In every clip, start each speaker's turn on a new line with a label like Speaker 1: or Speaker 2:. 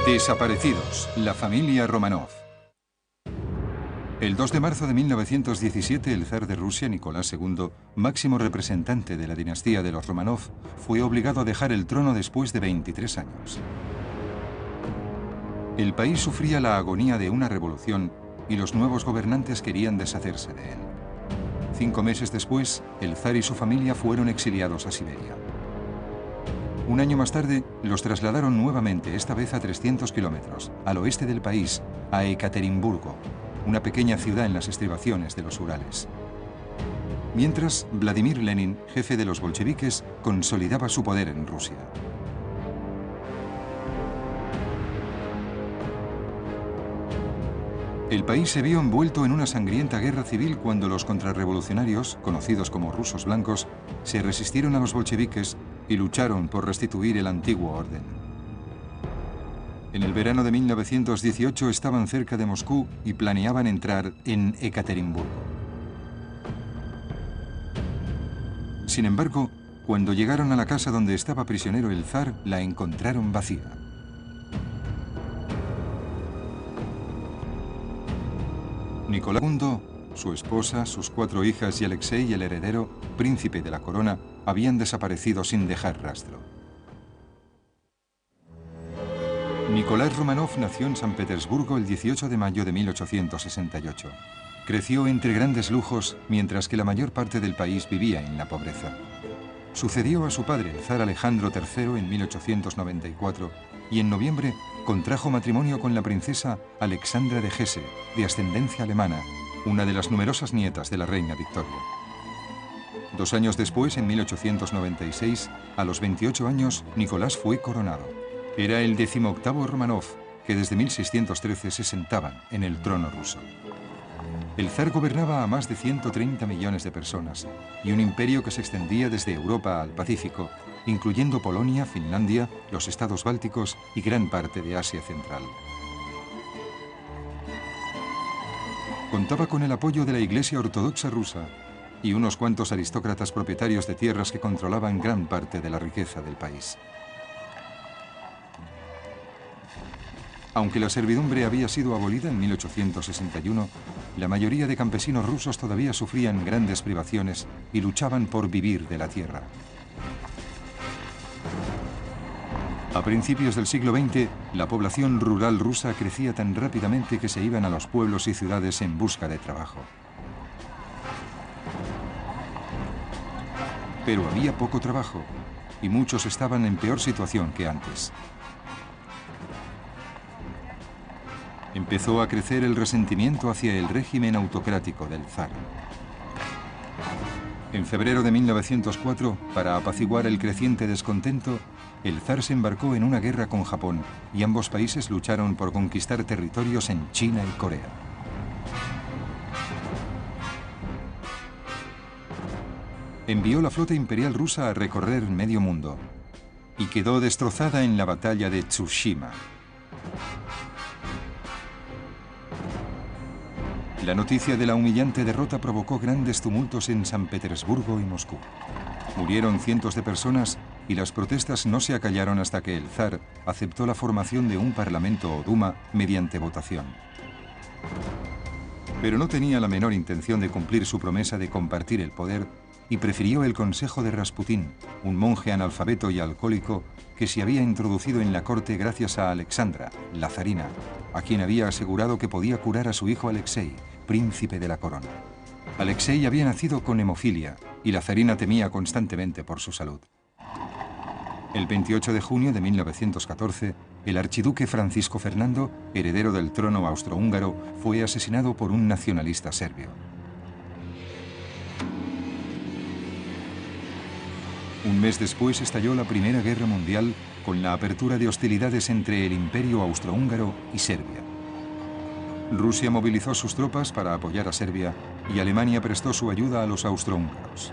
Speaker 1: Desaparecidos, la familia Romanov. El 2 de marzo de 1917, el zar de Rusia, Nicolás II, máximo representante de la dinastía de los Romanov, fue obligado a dejar el trono después de 23 años. El país sufría la agonía de una revolución y los nuevos gobernantes querían deshacerse de él. 5 meses después, el zar y su familia fueron exiliados a Siberia. Un año más tarde, los trasladaron nuevamente, esta vez a 300 kilómetros, al oeste del país, a Ekaterimburgo, una pequeña ciudad en las estribaciones de los Urales. Mientras, Vladimir Lenin, jefe de los bolcheviques, consolidaba su poder en Rusia. El país se vio envuelto en una sangrienta guerra civil cuando los contrarrevolucionarios, conocidos como rusos blancos, se resistieron a los bolcheviques y lucharon por restituir el antiguo orden. En el verano de 1918 estaban cerca de Moscú y planeaban entrar en Ekaterimburgo. Sin embargo, cuando llegaron a la casa donde estaba prisionero el zar, la encontraron vacía. Nicolás II, su esposa, sus 4 hijas y Alexei, el heredero, príncipe de la corona, habían desaparecido sin dejar rastro. Nicolás Romanov nació en San Petersburgo el 18 de mayo de 1868. Creció entre grandes lujos, mientras que la mayor parte del país vivía en la pobreza. Sucedió a su padre, el zar Alejandro III, en 1894, y en noviembre contrajo matrimonio con la princesa Alexandra de Hesse, de ascendencia alemana, una de las numerosas nietas de la reina Victoria. 2 años después, en 1896, a los 28 años, Nicolás fue coronado. Era el 18º Romanov, que desde 1613 se sentaban en el trono ruso. El zar gobernaba a más de 130 millones de personas y un imperio que se extendía desde Europa al Pacífico, incluyendo Polonia, Finlandia, los estados bálticos y gran parte de Asia Central. Contaba con el apoyo de la Iglesia Ortodoxa rusa y unos cuantos aristócratas propietarios de tierras que controlaban gran parte de la riqueza del país. Aunque la servidumbre había sido abolida en 1861, la mayoría de campesinos rusos todavía sufrían grandes privaciones y luchaban por vivir de la tierra. A principios del siglo XX, la población rural rusa crecía tan rápidamente que se iban a los pueblos y ciudades en busca de trabajo. Pero había poco trabajo y muchos estaban en peor situación que antes. Empezó a crecer el resentimiento hacia el régimen autocrático del zar. En febrero de 1904, para apaciguar el creciente descontento, el zar se embarcó en una guerra con Japón y ambos países lucharon por conquistar territorios en China y Corea. Envió la flota imperial rusa a recorrer medio mundo y quedó destrozada en la batalla de Tsushima. La noticia de la humillante derrota provocó grandes tumultos en San Petersburgo y Moscú. Murieron cientos de personas y las protestas no se acallaron hasta que el zar aceptó la formación de un parlamento o duma mediante votación. Pero no tenía la menor intención de cumplir su promesa de compartir el poder y prefirió el consejo de Rasputín, un monje analfabeto y alcohólico que se había introducido en la corte gracias a Alexandra, la zarina, a quien había asegurado que podía curar a su hijo Alexei, príncipe de la corona. Alexei había nacido con hemofilia y la zarina temía constantemente por su salud. El 28 de junio de 1914, el archiduque Francisco Fernando, heredero del trono austrohúngaro, fue asesinado por un nacionalista serbio. Un mes después estalló la Primera Guerra Mundial con la apertura de hostilidades entre el Imperio Austrohúngaro y Serbia. Rusia movilizó sus tropas para apoyar a Serbia y Alemania prestó su ayuda a los austrohúngaros.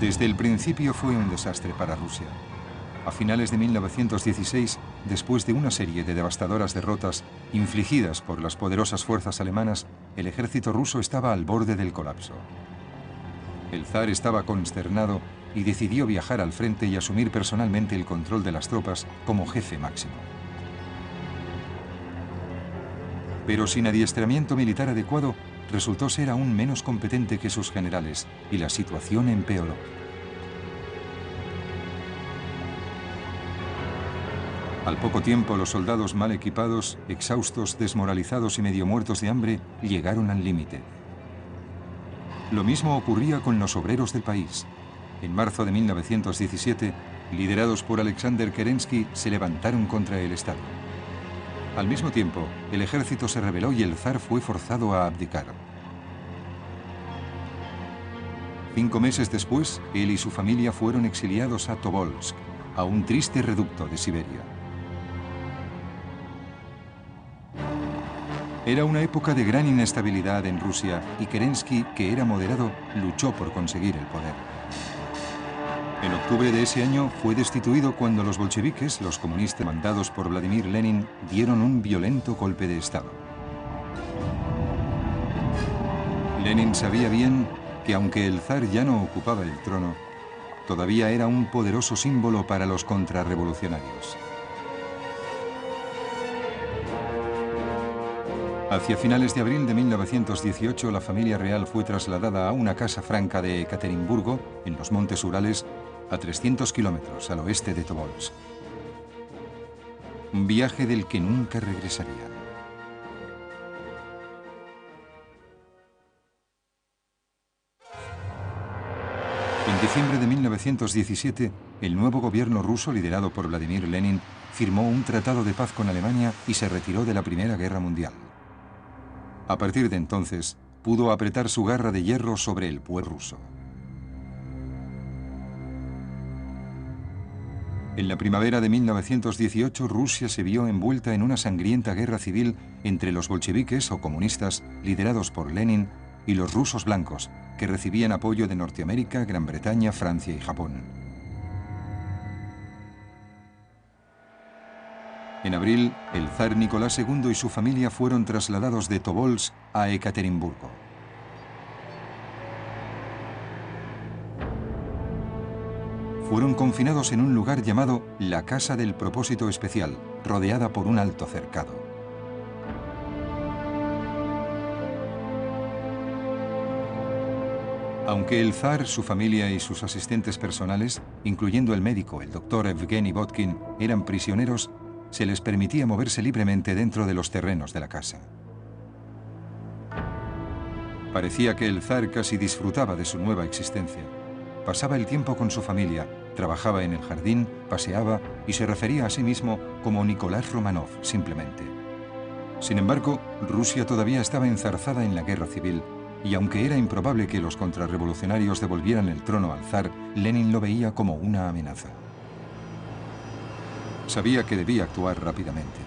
Speaker 1: Desde el principio fue un desastre para Rusia. A finales de 1916, después de una serie de devastadoras derrotas infligidas por las poderosas fuerzas alemanas, el ejército ruso estaba al borde del colapso. El zar estaba consternado y decidió viajar al frente y asumir personalmente el control de las tropas como jefe máximo. Pero sin adiestramiento militar adecuado, resultó ser aún menos competente que sus generales y la situación empeoró. Al poco tiempo, los soldados mal equipados, exhaustos, desmoralizados y medio muertos de hambre, llegaron al límite. Lo mismo ocurría con los obreros del país. En marzo de 1917, liderados por Alexander Kerensky, se levantaron contra el Estado. Al mismo tiempo, el ejército se rebeló y el zar fue forzado a abdicar. 5 meses después, él y su familia fueron exiliados a Tobolsk, a un triste reducto de Siberia. Era una época de gran inestabilidad en Rusia y Kerensky, que era moderado, luchó por conseguir el poder. En octubre de ese año fue destituido cuando los bolcheviques, los comunistas mandados por Vladimir Lenin, dieron un violento golpe de Estado. Lenin sabía bien que aunque el zar ya no ocupaba el trono, todavía era un poderoso símbolo para los contrarrevolucionarios. Hacia finales de abril de 1918, la familia real fue trasladada a una casa franca de Ekaterimburgo, en los montes Urales, a 300 kilómetros al oeste de Tobolsk. Un viaje del que nunca regresarían. En diciembre de 1917, el nuevo gobierno ruso, liderado por Vladimir Lenin, firmó un tratado de paz con Alemania y se retiró de la Primera Guerra Mundial. A partir de entonces, pudo apretar su garra de hierro sobre el pueblo ruso. En la primavera de 1918, Rusia se vio envuelta en una sangrienta guerra civil entre los bolcheviques o comunistas, liderados por Lenin, y los rusos blancos, que recibían apoyo de Norteamérica, Gran Bretaña, Francia y Japón. En abril, el zar Nicolás II y su familia fueron trasladados de Tobolsk a Ekaterimburgo. Fueron confinados en un lugar llamado la Casa del Propósito Especial, rodeada por un alto cercado. Aunque el zar, su familia y sus asistentes personales, incluyendo el médico, el doctor Evgeny Botkin, eran prisioneros, se les permitía moverse libremente dentro de los terrenos de la casa. Parecía que el zar casi disfrutaba de su nueva existencia. Pasaba el tiempo con su familia, trabajaba en el jardín, paseaba y se refería a sí mismo como Nicolás Romanov, simplemente. Sin embargo, Rusia todavía estaba enzarzada en la guerra civil, y aunque era improbable que los contrarrevolucionarios devolvieran el trono al zar, Lenin lo veía como una amenaza. Sabía que debía actuar rápidamente.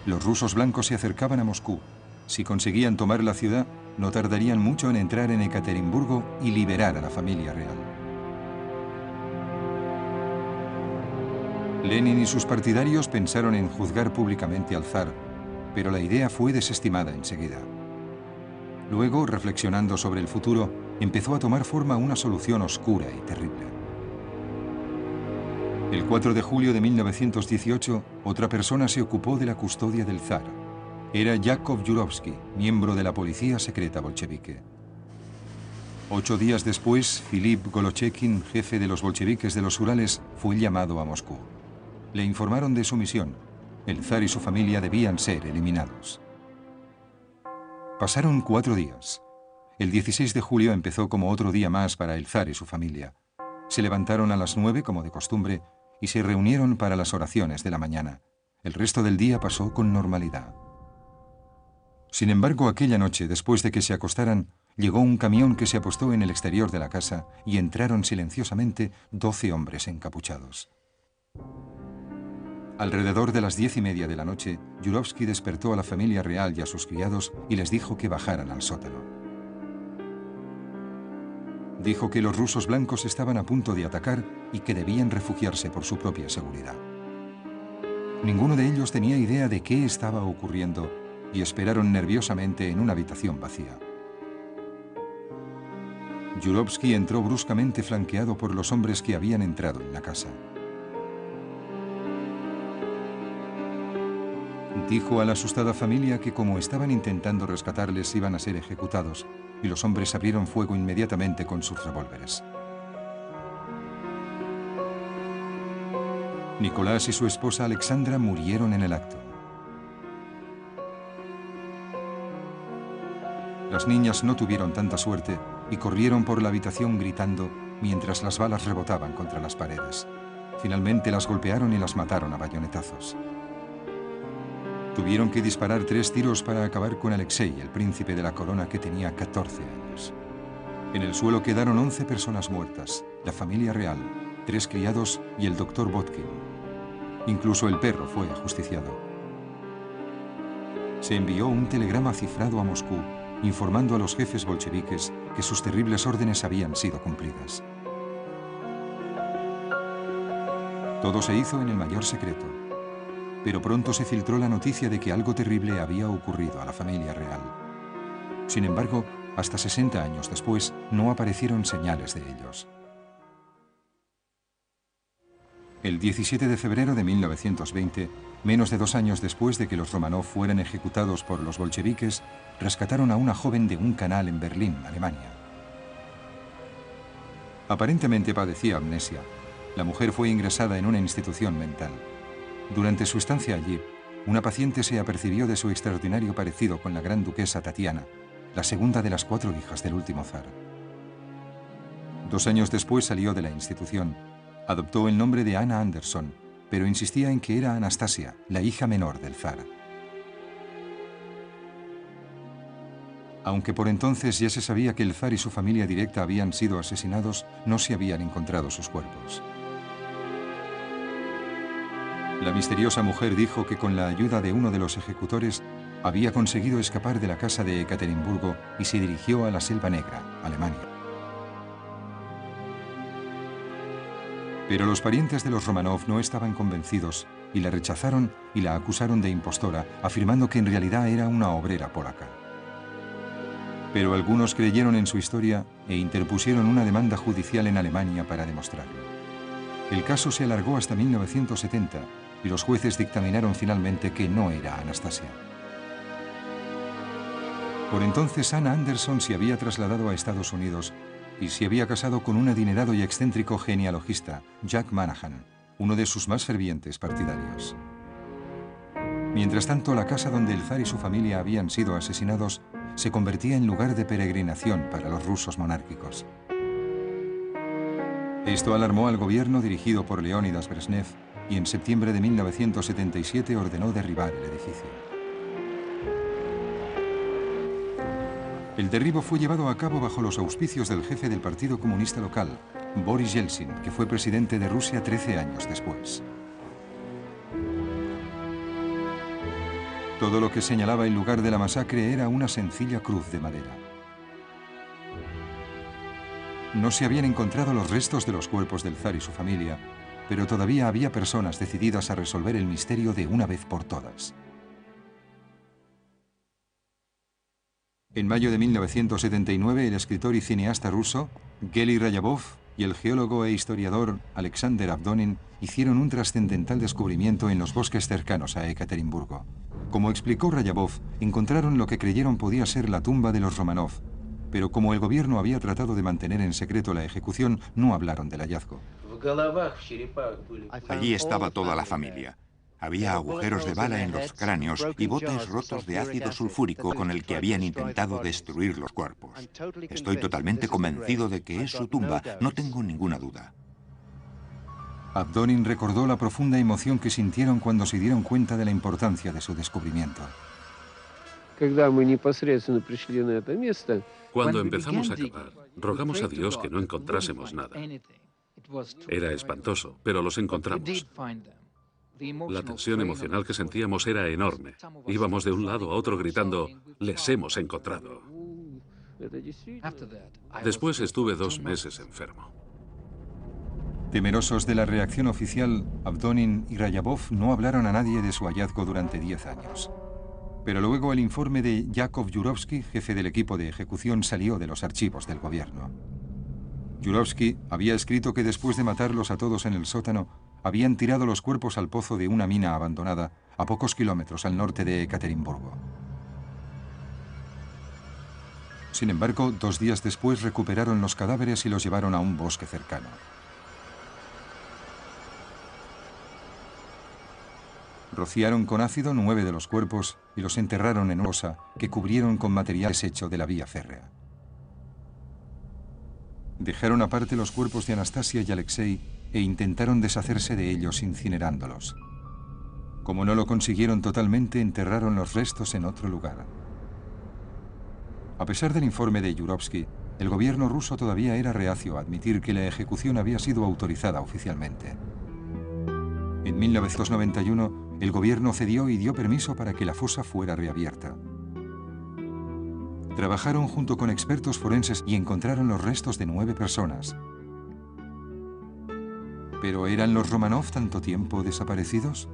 Speaker 1: Los rusos blancos se acercaban a Moscú. Si conseguían tomar la ciudad, no tardarían mucho en entrar en Ekaterimburgo y liberar a la familia real. Lenin y sus partidarios pensaron en juzgar públicamente al zar, pero la idea fue desestimada enseguida. Luego, reflexionando sobre el futuro, empezó a tomar forma una solución oscura y terrible. El 4 de julio de 1918, otra persona se ocupó de la custodia del zar. Era Yakov Yurovsky, miembro de la policía secreta bolchevique. 8 días después, Filip Golochekin, jefe de los bolcheviques de los Urales, fue llamado a Moscú. Le informaron de su misión. El zar y su familia debían ser eliminados. Pasaron 4 días. El 16 de julio empezó como otro día más para el zar y su familia. Se levantaron a las 9, como de costumbre, y se reunieron para las oraciones de la mañana. El resto del día pasó con normalidad. Sin embargo, aquella noche, después de que se acostaran, llegó un camión que se apostó en el exterior de la casa y entraron silenciosamente 12 hombres encapuchados. Alrededor de las 10:30 de la noche, Yurovsky despertó a la familia real y a sus criados y les dijo que bajaran al sótano. Dijo que los rusos blancos estaban a punto de atacar y que debían refugiarse por su propia seguridad. Ninguno de ellos tenía idea de qué estaba ocurriendo y esperaron nerviosamente en una habitación vacía. Yurovsky entró bruscamente flanqueado por los hombres que habían entrado en la casa. Dijo a la asustada familia que como estaban intentando rescatarles iban a ser ejecutados, y los hombres abrieron fuego inmediatamente con sus revólveres. Nicolás y su esposa Alexandra murieron en el acto. Las niñas no tuvieron tanta suerte y corrieron por la habitación gritando mientras las balas rebotaban contra las paredes. Finalmente las golpearon y las mataron a bayonetazos. Tuvieron que disparar 3 tiros para acabar con Alexei, el príncipe de la corona que tenía 14 años. En el suelo quedaron 11 personas muertas, la familia real, 3 criados y el doctor Botkin. Incluso el perro fue ajusticiado. Se envió un telegrama cifrado a Moscú, informando a los jefes bolcheviques que sus terribles órdenes habían sido cumplidas. Todo se hizo en el mayor secreto, pero pronto se filtró la noticia de que algo terrible había ocurrido a la familia real. Sin embargo, hasta 60 años después, no aparecieron señales de ellos. El 17 de febrero de 1920, menos de 2 años después de que los Romanov fueran ejecutados por los bolcheviques, rescataron a una joven de un canal en Berlín, Alemania. Aparentemente padecía amnesia. La mujer fue ingresada en una institución mental. Durante su estancia allí, una paciente se apercibió de su extraordinario parecido con la gran duquesa Tatiana, la segunda de las 4 hijas del último zar. 2 años después salió de la institución. Adoptó el nombre de Anna Anderson, pero insistía en que era Anastasia, la hija menor del zar. Aunque por entonces ya se sabía que el zar y su familia directa habían sido asesinados, no se habían encontrado sus cuerpos. La misteriosa mujer dijo que con la ayuda de uno de los ejecutores había conseguido escapar de la casa de Ekaterimburgo y se dirigió a la Selva Negra, Alemania. Pero los parientes de los Romanov no estaban convencidos y la rechazaron y la acusaron de impostora, afirmando que en realidad era una obrera polaca. Pero algunos creyeron en su historia e interpusieron una demanda judicial en Alemania para demostrarlo. El caso se alargó hasta 1970 y los jueces dictaminaron finalmente que no era Anastasia. Por entonces Anna Anderson se había trasladado a Estados Unidos y se había casado con un adinerado y excéntrico genealogista, Jack Manahan, uno de sus más fervientes partidarios. Mientras tanto, la casa donde el zar y su familia habían sido asesinados se convertía en lugar de peregrinación para los rusos monárquicos. Esto alarmó al gobierno dirigido por Leónidas Brezhnev y en septiembre de 1977 ordenó derribar el edificio. El derribo fue llevado a cabo bajo los auspicios del jefe del Partido Comunista local, Boris Yeltsin, que fue presidente de Rusia 13 años después. Todo lo que señalaba el lugar de la masacre era una sencilla cruz de madera. No se habían encontrado los restos de los cuerpos del zar y su familia, pero todavía había personas decididas a resolver el misterio de una vez por todas. En mayo de 1979, el escritor y cineasta ruso Geli Rayabov y el geólogo e historiador Alexander Avdonin hicieron un trascendental descubrimiento en los bosques cercanos a Ekaterimburgo. Como explicó Rayabov, encontraron lo que creyeron podía ser la tumba de los Romanov, pero como el gobierno había tratado de mantener en secreto la ejecución, no hablaron del hallazgo.
Speaker 2: Allí estaba toda la familia. Había agujeros de bala en los cráneos y botes rotos de ácido sulfúrico con el que habían intentado destruir los cuerpos. Estoy totalmente convencido de que es su tumba, no tengo ninguna duda.
Speaker 1: Avdonin recordó la profunda emoción que sintieron cuando se dieron cuenta de la importancia de su descubrimiento.
Speaker 3: Cuando empezamos a cavar, rogamos a Dios que no encontrásemos nada. Era espantoso, pero los encontramos. La tensión emocional que sentíamos era enorme. Íbamos de un lado a otro gritando, «Les hemos encontrado». Después estuve 2 meses enfermo.
Speaker 1: Temerosos de la reacción oficial, Avdonin y Rayabov no hablaron a nadie de su hallazgo durante 10 años. Pero luego el informe de Yakov Yurovsky, jefe del equipo de ejecución, salió de los archivos del gobierno. Yurovsky había escrito que después de matarlos a todos en el sótano, habían tirado los cuerpos al pozo de una mina abandonada a pocos kilómetros al norte de Ekaterimburgo. Sin embargo, 2 días después recuperaron los cadáveres y los llevaron a un bosque cercano. Rociaron con ácido 9 de los cuerpos y los enterraron en una fosa que cubrieron con material deshecho de la vía férrea. Dejaron aparte los cuerpos de Anastasia y Alexei e intentaron deshacerse de ellos incinerándolos. Como no lo consiguieron totalmente, enterraron los restos en otro lugar. A pesar del informe de Yurovsky, el gobierno ruso todavía era reacio a admitir que la ejecución había sido autorizada oficialmente. En 1991, el gobierno cedió y dio permiso para que la fosa fuera reabierta. Trabajaron junto con expertos forenses y encontraron los restos de 9 personas. ¿Pero eran los Romanov tanto tiempo desaparecidos?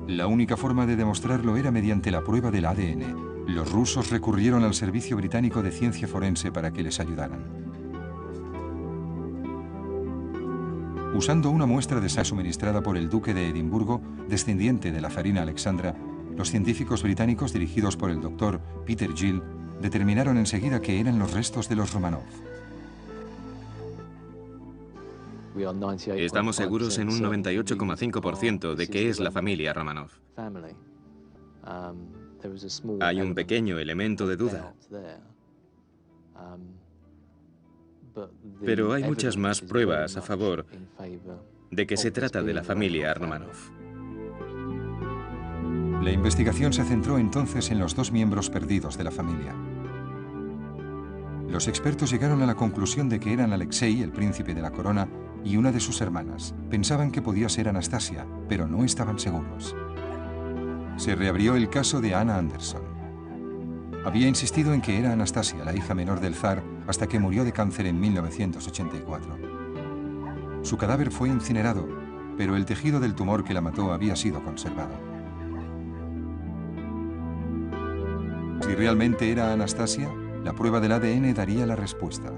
Speaker 1: La única forma de demostrarlo era mediante la prueba del ADN. Los rusos recurrieron al Servicio Británico de Ciencia Forense para que les ayudaran. Usando una muestra de sangre suministrada por el duque de Edimburgo, descendiente de la zarina Alexandra, los científicos británicos dirigidos por el doctor Peter Gill determinaron enseguida que eran los restos de los Romanov.
Speaker 4: Estamos seguros en un 98,5% de que es la familia Romanov. Hay un pequeño elemento de duda, pero hay muchas más pruebas a favor de que se trata de la familia Romanov.
Speaker 1: La investigación se centró entonces en los 2 miembros perdidos de la familia. Los expertos llegaron a la conclusión de que eran Alexei, el príncipe de la corona, y una de sus hermanas. Pensaban que podía ser Anastasia, pero no estaban seguros. Se reabrió el caso de Anna Anderson. Había insistido en que era Anastasia, la hija menor del zar, hasta que murió de cáncer en 1984. Su cadáver fue incinerado, pero el tejido del tumor que la mató había sido conservado. Si realmente era Anastasia, la prueba del ADN daría la respuesta.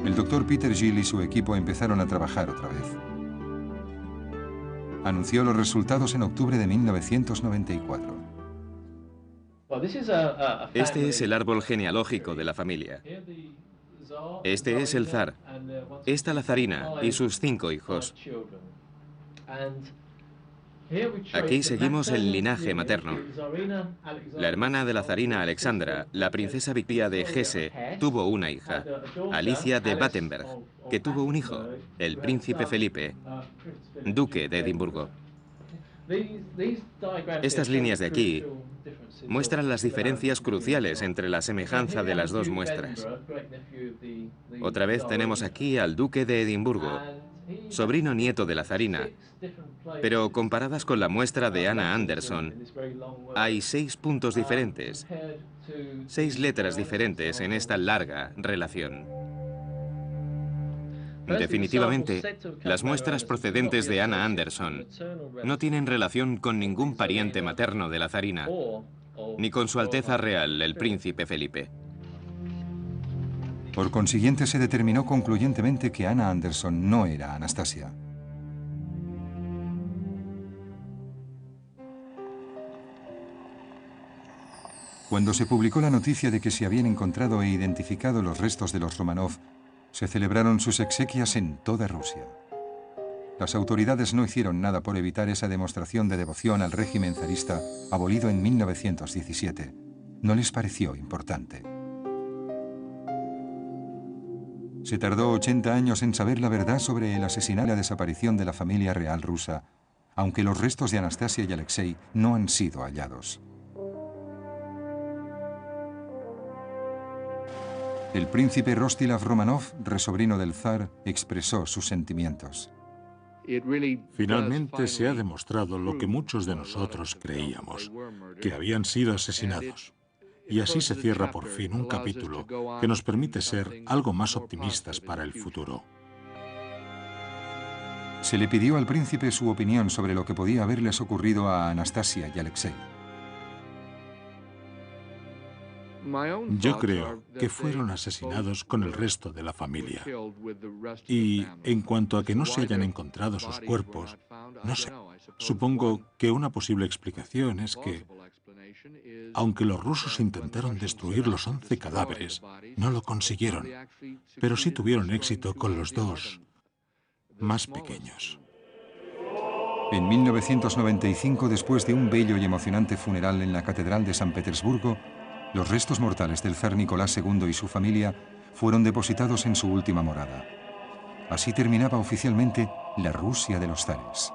Speaker 1: El doctor Peter Gill y su equipo empezaron a trabajar otra vez. Anunció los resultados en octubre de 1994.
Speaker 4: Este es el árbol genealógico de la familia. Este es el zar, esta la zarina y sus 5 hijos. Aquí seguimos el linaje materno. La hermana de la zarina Alexandra, la princesa Victoria de Hesse, tuvo una hija, Alicia de Battenberg, que tuvo un hijo, el príncipe Felipe, duque de Edimburgo. Estas líneas de aquí muestran las diferencias cruciales entre la semejanza de las 2 muestras. Otra vez tenemos aquí al duque de Edimburgo, sobrino nieto de la zarina, pero comparadas con la muestra de Anna Anderson, hay 6 puntos diferentes, 6 letras diferentes en esta larga relación. Definitivamente, las muestras procedentes de Anna Anderson no tienen relación con ningún pariente materno de la zarina, ni con su Alteza Real, el príncipe Felipe.
Speaker 1: Por consiguiente, se determinó concluyentemente que Anna Anderson no era Anastasia. Cuando se publicó la noticia de que se habían encontrado e identificado los restos de los Romanov, se celebraron sus exequias en toda Rusia. Las autoridades no hicieron nada por evitar esa demostración de devoción al régimen zarista abolido en 1917. No les pareció importante. Se tardó 80 años en saber la verdad sobre el asesinato y la desaparición de la familia real rusa, aunque los restos de Anastasia y Alexei no han sido hallados. El príncipe Rostislav Romanov, resobrino del zar, expresó sus sentimientos.
Speaker 5: Finalmente se ha demostrado lo que muchos de nosotros creíamos, que habían sido asesinados. Y así se cierra por fin un capítulo que nos permite ser algo más optimistas para el futuro.
Speaker 1: Se le pidió al príncipe su opinión sobre lo que podía haberles ocurrido a Anastasia y Alexei.
Speaker 5: Yo creo que fueron asesinados con el resto de la familia. Y en cuanto a que no se hayan encontrado sus cuerpos, no sé. Supongo que una posible explicación es que, aunque los rusos intentaron destruir los 11 cadáveres, no lo consiguieron, pero sí tuvieron éxito con los 2 más pequeños.
Speaker 1: En 1995, después de un bello y emocionante funeral en la Catedral de San Petersburgo, los restos mortales del zar Nicolás II y su familia fueron depositados en su última morada. Así terminaba oficialmente la Rusia de los zares.